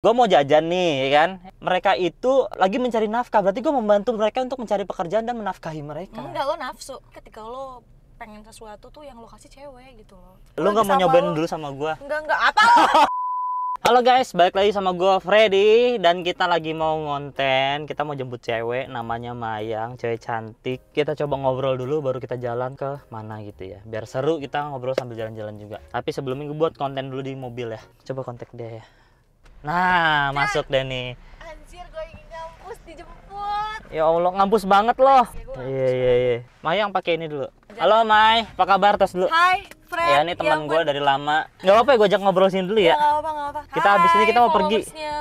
Gue mau jajan nih, ya kan? Mereka itu lagi mencari nafkah, berarti gue membantu mereka untuk mencari pekerjaan dan menafkahi mereka. Enggak, lo nafsu. Ketika lo pengen sesuatu tuh yang lo kasih cewek gitu loh. Lu nggak mau nyobain dulu sama gue? Enggak, apa lo? Halo guys, balik lagi sama gue Freddy. Dan kita lagi mau ngonten. Kita mau jemput cewek, namanya Mayang, cewek cantik. Kita coba ngobrol dulu, baru kita jalan ke mana gitu ya. Biar seru kita ngobrol sambil jalan-jalan juga. Tapi sebelumnya gue buat konten dulu di mobil ya. Coba kontak dia ya. Nah, masuk deh nih. Anjir, gue ingin ngampus dijemput. Ya Allah, ngampus banget loh. Iya. Mayang pakai ini dulu. Halo May, apa kabar? Tos dulu. Hai, Fred. Ya, ini teman gue dari lama. Nggak apa-apa ya, gue ajak ngobrol sini dulu ya. Nggak apa-apa. Kita habis ini kita mau pergi.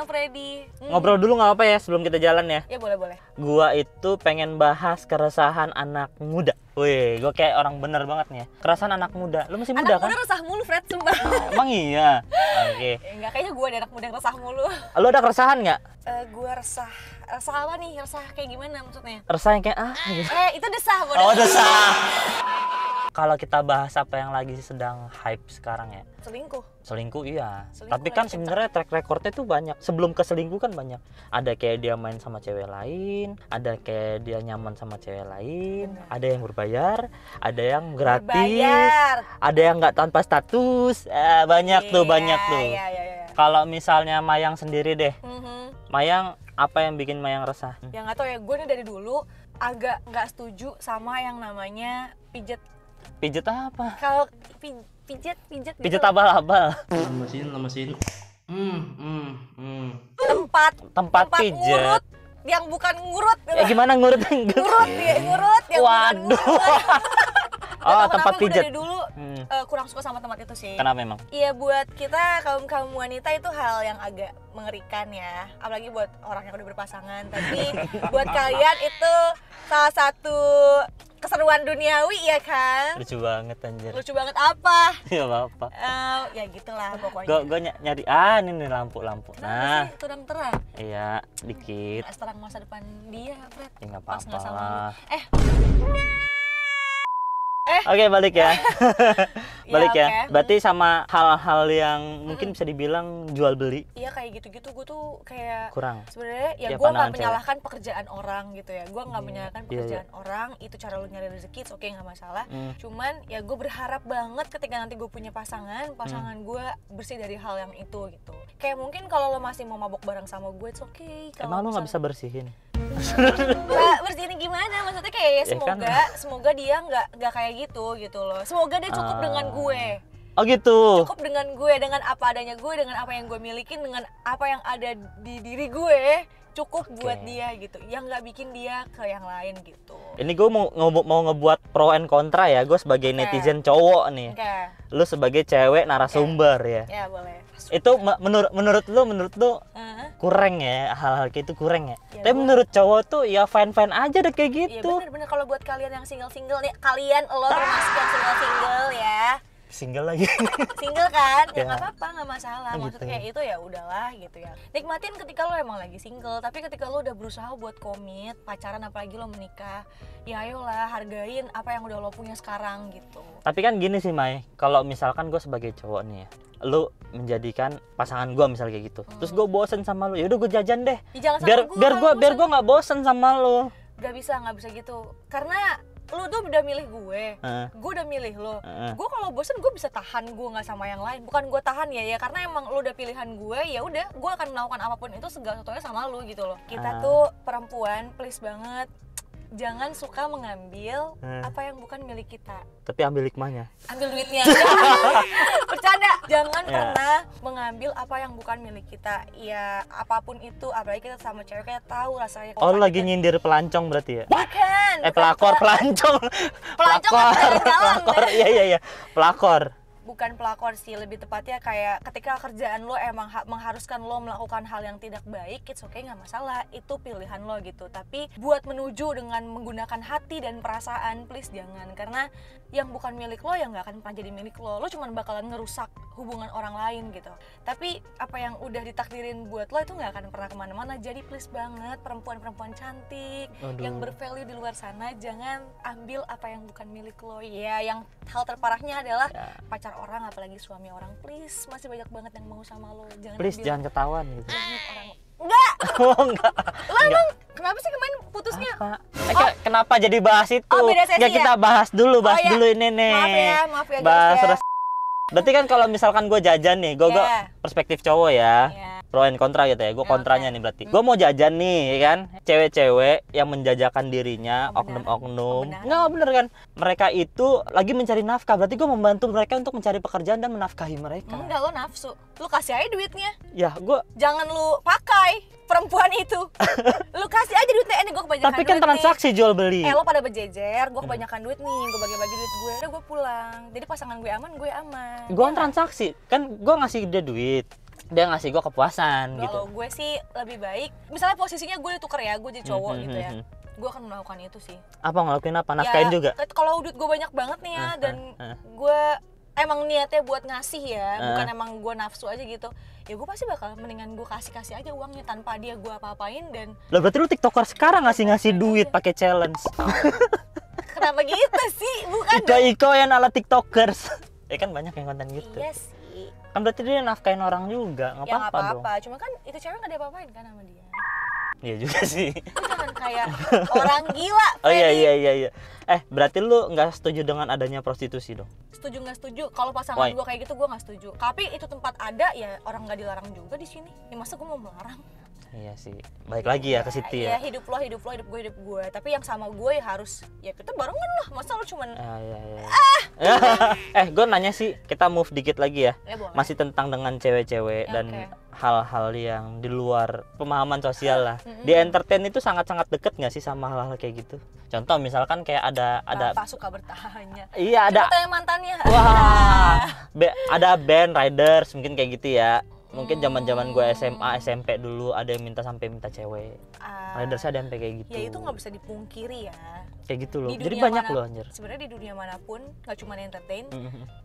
Freddy. Ngobrol dulu nggak apa ya sebelum kita jalan ya? Ya boleh. Gua itu pengen bahas keresahan anak muda. Wih, gue kayak orang bener banget nih ya. Keresahan anak muda. Lu masih muda kan? Anak muda resah mulu, Fred, sumpah. Emang iya? Oke. Enggak, kayaknya gue ada anak muda yang resah mulu. Lu ada keresahan nggak? Gue resah. Resah apa nih? Resah kayak gimana maksudnya? Resah yang kayak gitu. Itu desah, bodoh. Oh, desah. Kalau kita bahas apa yang lagi sedang hype sekarang ya? Selingkuh iya. Selingkuh Tapi kan lagi sebenarnya track recordnya tuh banyak. Sebelum ke selingkuh kan banyak. Ada kayak dia main sama cewek lain, ada kayak dia nyaman sama cewek lain, ada yang berbayar, ada yang gratis, ada yang nggak tanpa status. Banyak tuh. Iya. Kalau misalnya Mayang sendiri deh, Mayang apa yang bikin Mayang resah? Ya nggak tahu ya, gue nih dari dulu agak nggak setuju sama yang namanya pijet. Pijet apa? Kalau pijet Pijet abal-abal. Lemesin. Tempat pijet. ngurut, yang bukan ngurut. Ya gimana ngurut? Ngurut yang Waduh. bukan ngurut. Oh, tempat Gue pijet. dari dulu kurang suka sama tempat itu sih. Kenapa memang? Iya, buat kita kaum wanita itu hal yang agak mengerikan ya. Apalagi buat orang yang udah berpasangan. Tapi buat kalian itu salah satu keseruan duniawi ya kan? Lucu banget anjir. Lucu banget apa? Ya apa-apa. Ya gitulah pokoknya. Gue nyari ini nih lampu. Kenapa sih terang-terang? Iya, dikit. Terang masa depan dia, Fred. Ya nggak Pas nggak apa-apa sama lah. lu. Oke, balik ya. Balik ya. Oke. Berarti sama hal-hal yang mungkin bisa dibilang jual beli Iya, kayak gitu-gitu gue tuh kayak kurang. sebenarnya ya Ya, gue nggak pandangan menyalahkan pekerjaan orang gitu ya. Gue nggak menyalahkan Iya, pekerjaan orang, itu cara lu nyari rezeki, oke, nggak masalah. Cuman ya gue berharap banget ketika nanti gue punya pasangan gue bersih dari hal yang itu gitu. Kayak mungkin kalau lo masih mau mabok bareng sama gue, it's okay. Emang lu nggak bisa bersihin? Bersihin gimana? Maksudnya kayak ya semoga dia nggak kayak gitu loh. Semoga dia cukup dengan gue. Oh gitu. Cukup dengan gue, dengan apa adanya gue, dengan apa yang gue milikin, dengan apa yang ada di diri gue, cukup buat dia gitu. Yang nggak bikin dia ke yang lain gitu. Ini gue mau ngebuat pro and kontra ya. Gue sebagai netizen cowok nih. Lu sebagai cewek narasumber ya. Ya boleh. Itu menurut lu kurang ya, hal-hal kayak itu kurang ya. Tapi menurut cowok tuh ya fine aja deh kayak gitu. Iya bener kalau buat kalian yang single nih, kalian lo termasuk yang single ya. Single lagi. Single kan? Ya Ya. nggak apa-apa, nggak masalah. Maksudnya kayak itu ya udahlah gitu ya. Nikmatin ketika lo emang lagi single, tapi ketika lo udah berusaha buat komit, pacaran apalagi lo menikah, ya ayolah hargain apa yang udah lo punya sekarang gitu. Tapi kan gini sih Mai, kalau misalkan gue sebagai cowok nih ya, lu menjadikan pasangan gue misalnya kayak gitu, terus gue bosen sama lu, yaudah gue jajan deh. Ya, jangan biar gue nggak bosen sama lu. Nggak bisa gitu. Karena lu tuh udah milih gue udah milih lo. Gue kalau bosen gue bisa tahan gue nggak sama yang lain. Bukan gue tahan ya karena emang lu udah pilihan gue, ya udah gue akan melakukan apapun itu segala sesuatunya sama lu gitu loh. Kita tuh perempuan, please banget, jangan suka mengambil apa yang bukan milik kita. Tapi ambil hikmahnya. Ambil duitnya. Bercanda. Jangan pernah mengambil apa yang bukan milik kita. Ya apapun itu, apalagi kita sama cewek, kita tahu rasanya. Oh, lagi nyindir pelancong berarti ya? Bukan. Pelancong. Pelakor. Iya. Pelakor. Bukan pelakor sih, lebih tepatnya kayak ketika kerjaan lo emang mengharuskan lo melakukan hal yang tidak baik, it's okay, nggak masalah, itu pilihan lo gitu. Tapi buat menuju dengan menggunakan hati dan perasaan, please jangan. Karena yang bukan milik lo yang nggak akan pernah jadi milik lo. Lo cuma bakalan ngerusak hubungan orang lain gitu. Tapi apa yang udah ditakdirin buat lo itu nggak akan pernah kemana-mana. Jadi please banget, perempuan-perempuan cantik yang bervalue di luar sana, jangan ambil apa yang bukan milik lo. Ya, yang hal terparahnya adalah pacar orang, apalagi suami orang, please masih banyak banget yang mau sama lo. Please jangan ketahuan gitu. orang. Enggak. Oh enggak. Lo emang kenapa sih kemarin putusnya? Apa? Kenapa jadi bahas itu? Oh, beda sesi Nggak, kita bahas dulu iya. dulu ini nih. Maaf ya Bahas guys ya. Berarti kan kalau misalkan gue jajan nih, gue Yeah. perspektif cowok ya. Yeah. Pro and kontra gitu ya, gue kontranya nih berarti. Gue mau jajan nih, ya kan, cewek-cewek yang menjajakan dirinya, oknum-oknum. Nggak bener kan? Mereka itu lagi mencari nafkah, berarti gue membantu mereka untuk mencari pekerjaan dan menafkahi mereka. Enggak, lo nafsu. Lu kasih aja duitnya. Ya, gue. Jangan lu pakai perempuan itu. Lu kasih aja duitnya, ini gue kebanyakan Tapi kan duit transaksi jual beli. lo pada berjejer, gue kebanyakan duit nih, gue bagi-bagi duit gue, udah gue pulang. Jadi pasangan gue aman, gue aman. Gue transaksi, kan gue ngasih dia duit, dia ngasih gue kepuasan gitu. Kalau gue sih lebih baik, misalnya posisinya gue ditukar ya, gue jadi cowok gitu ya, gue akan melakukan itu sih. Apa ngelakuin apa? Nafkain juga? Kalau duit gue banyak banget nih ya, dan gue emang niatnya buat ngasih ya, bukan emang gue nafsu aja gitu, ya gue pasti bakal mendingan gue kasih aja uangnya tanpa dia gue apa-apain. Dan Lah berarti lu tiktoker sekarang ngasih duit pakai challenge. kenapa gitu sih? Bukan Iko yang ala tiktokers. Ya kan banyak yang konten gitu. Iya sih. Kan berarti dia nafkain orang juga, nggak Ya apa-apa nggak dong. apa-apa, cuma kan itu cewek nggak diapa-apain kan sama dia. Iya juga sih. Lu jangan kayak orang gila. Oh iya Freddy. iya. Berarti lu nggak setuju dengan adanya prostitusi dong? Setuju nggak setuju? Kalau pasangan Why? gue kayak gitu gue nggak setuju. Tapi itu tempat ada ya, orang nggak dilarang juga di sini. Ya masa gue mau melarang? Iya sih. Baik lagi ya ke situ Ya ya. hidup lo, hidup gue. Tapi yang sama gue ya harus, ya kita barengan lah. Masa lo cuman Iya. Gue nanya sih, kita move dikit lagi ya. boleh. Masih tentang dengan cewek-cewek dan oke. hal-hal yang di luar pemahaman sosial lah. Di entertain itu sangat-sangat deket nggak sih sama hal-hal kayak gitu? Contoh misalkan kayak ada Bapak suka bertanya. iya ada Coba tanya mantannya. wah ada band riders mungkin kayak gitu ya. Mungkin zaman-zaman gue SMA, SMP dulu ada yang sampai minta cewek. Riders ada yang sampai kayak gitu. Ya itu nggak bisa dipungkiri ya. Kayak gitu loh. Di Jadi dunia banyak mana- loh anjir. Sebenarnya di dunia manapun, nggak cuma entertain,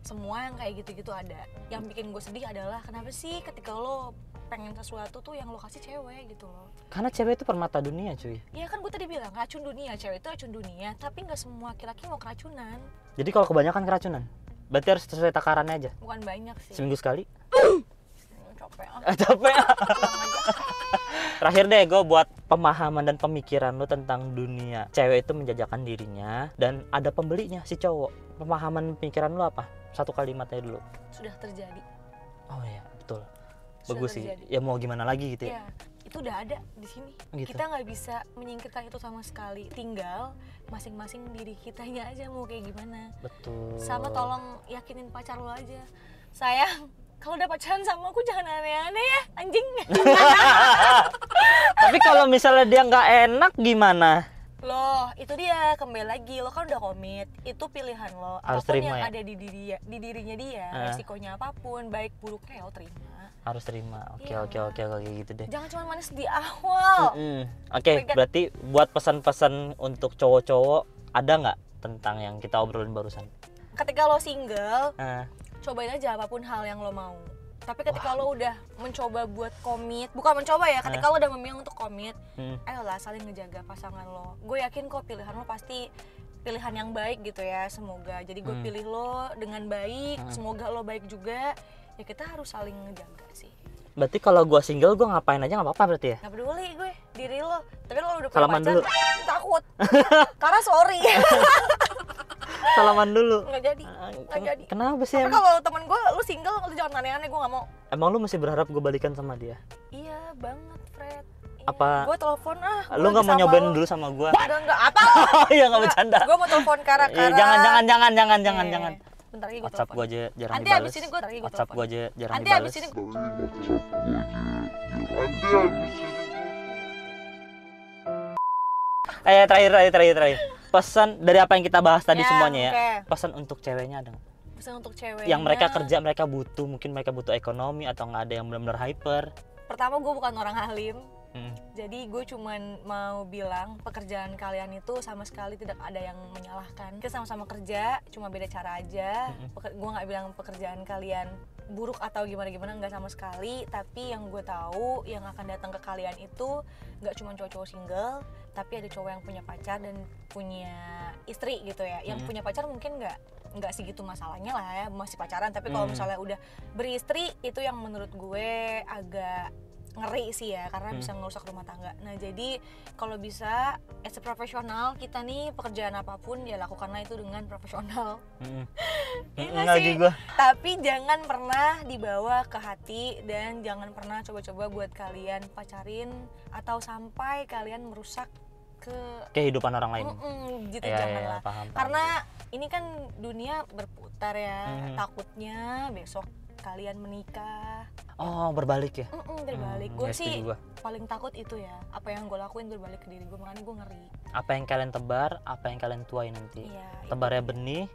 semua yang kayak gitu-gitu ada. Yang bikin gue sedih adalah kenapa sih ketika lo pengen sesuatu tuh yang lo kasih cewek gitu loh. Karena cewek itu permata dunia cuy. Ya kan gue tadi bilang racun dunia, cewek itu racun dunia, tapi nggak semua laki-laki mau keracunan. Jadi kalau kebanyakan keracunan, berarti harus sesuai takarannya aja. Bukan banyak sih. Seminggu sekali. Capek. Capek. Terakhir deh gue buat pemahaman dan pemikiran lo tentang dunia. Cewek itu menjajakan dirinya dan ada pembelinya si cowok. Pemahaman pemikiran lo apa? Satu kalimatnya dulu. Sudah terjadi. Oh iya, betul. Sudah Bagus terjadi. sih. Ya mau gimana lagi gitu ya. Ya, itu udah ada di sini. Gitu. Kita nggak bisa menyingkirkan itu sama sekali. Tinggal masing-masing diri kitanya aja mau kayak gimana. Betul. Sama tolong yakinin pacar lo aja. Sayang, kalau udah pacaran sama aku jangan aneh-aneh ya, anjing. Tapi kalau misalnya dia nggak enak gimana? Loh, itu dia, kembali lagi, lo kan udah komit, itu pilihan lo. Harus Apapun terima yang ya? ada di dirinya dia, resikonya apapun, baik buruknya lo terima. Harus terima. Oke, Iya. oke gitu deh. Jangan cuma manis di awal. Oke, berarti buat pesan-pesan untuk cowok-cowok ada nggak tentang yang kita obrolin barusan? Ketika lo single, Eh, cobain aja apapun hal yang lo mau. Tapi ketika lo udah mencoba buat komit, bukan mencoba ya, ketika lo udah memilih untuk komit, ayolah saling ngejaga pasangan lo. Gue yakin kok pilihan lo pasti pilihan yang baik gitu ya, semoga. Jadi gue pilih lo dengan baik, semoga lo baik juga. Ya kita harus saling ngejaga sih. berarti kalau gua single gua ngapain aja nggak apa-apa berarti ya? Gak peduli gue, diri lo. Tapi lo udah punya Salaman pacar, dulu. takut. Karena sorry. Salaman dulu. Nggak jadi, nggak jadi. Kenapa sih Tapi emang? kalau temen gue, lu single, lu jangan aneh-aneh, gue gak mau. Emang lu masih berharap gue balikan sama dia? Iya banget, Fred. Iya. Apa- Gue telepon Lu nggak mau nyobain dulu sama gua? Enggak, apa? Oh iya nggak bercanda. Gue mau telepon Kara. Iya, jangan. Bentar lagi gue WhatsApp telepon. gua aja jarang Nanti dibales. abis ini gue WhatsApp gua aja jarang Nanti dibales. abis ini Terakhir. Pesan dari apa yang kita bahas tadi Ya, semuanya ya. oke. Pesan untuk ceweknya ada nggak? pesan untuk cewek. Yang mereka kerja mereka butuh, mungkin mereka butuh ekonomi atau nggak ada yang benar-benar hyper. Pertama gue bukan orang alim. Hmm. Jadi gue cuman mau bilang pekerjaan kalian itu sama sekali tidak ada yang menyalahkan. Kita sama-sama kerja, cuma beda cara aja. Gue nggak bilang pekerjaan kalian buruk atau gimana nggak sama sekali. Tapi yang gue tahu yang akan datang ke kalian itu nggak cuma cowok-cowok single, tapi ada cowok yang punya pacar dan punya istri gitu ya. Yang punya pacar mungkin nggak segitu masalahnya lah ya, masih pacaran. Tapi kalau misalnya udah beristri, itu yang menurut gue agak ngeri sih ya, karena bisa ngerusak rumah tangga. Nah jadi kalau bisa as a profesional kita nih, pekerjaan apapun ya lakukanlah itu dengan profesional. Lagi gua. Tapi jangan pernah dibawa ke hati dan jangan pernah coba-coba buat kalian pacarin atau sampai kalian merusak ke kehidupan orang lain. Gitu Ya, janganlah. paham. Karena ini kan dunia berputar ya. Takutnya besok kalian menikah. Oh, berbalik ya? Berbalik. Ya, Gue sih setuju gua. paling takut itu ya. Apa yang gue lakuin berbalik ke diri gue, makanya gue ngeri. Apa yang kalian tebar, apa yang kalian tuai nanti. Iya, Tebarnya benih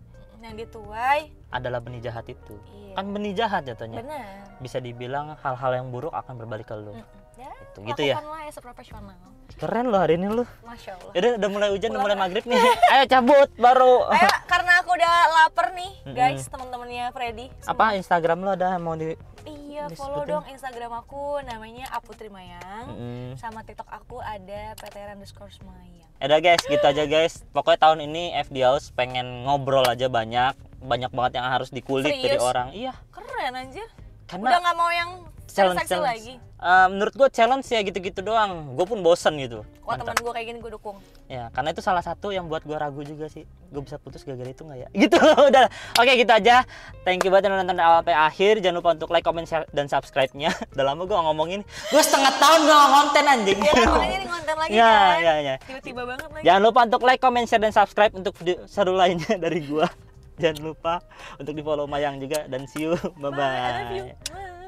yang dituai adalah benih jahat itu. iya. Kan benih jahat jatuhnya. Benar. Bisa dibilang hal-hal yang buruk akan berbalik ke lu. Ya, Gitu ya. lakukanlah as a profesional. Keren loh hari ini lu. Masya Allah. Udah mulai hujan, udah mulai maghrib nih. Ayo cabut baru. Ayo, karena aku udah lapar nih, guys, teman-temannya Freddy. Apa Instagram lu ada mau di Iya, follow dong Instagram aku, namanya Aputri Mayang. Sama TikTok aku ada _Mayang. Udah guys, gitu aja guys. Pokoknya tahun ini FD House pengen ngobrol aja banyak banget yang harus dikulik dari Serius? orang. Iya. Keren anjir. Karena Udah nggak mau yang seksi lagi. Menurut gue challenge ya gitu-gitu doang. Gue pun bosen gitu. Wah, teman gue kayak gini gue dukung. Ya, karena itu salah satu yang buat gue ragu juga sih. Gue bisa putus gara-gara itu nggak ya? Gitu. Udah. Oke, gitu aja. Thank you banget yang nonton dari awal sampai akhir. Jangan lupa untuk like, comment, share, dan subscribe-nya. Udah lama gue ngomongin. Gue setengah tahun gak ngonten anjing. Ya kan, makanya nih konten lagi Ya, kan. ya. Tiba-tiba banget lagi. Jangan lupa untuk like, comment, share, dan subscribe untuk video seru lainnya dari gue. Jangan lupa untuk di follow Mayang juga. Dan see you. Bye, I love you. Bye-bye. Bye.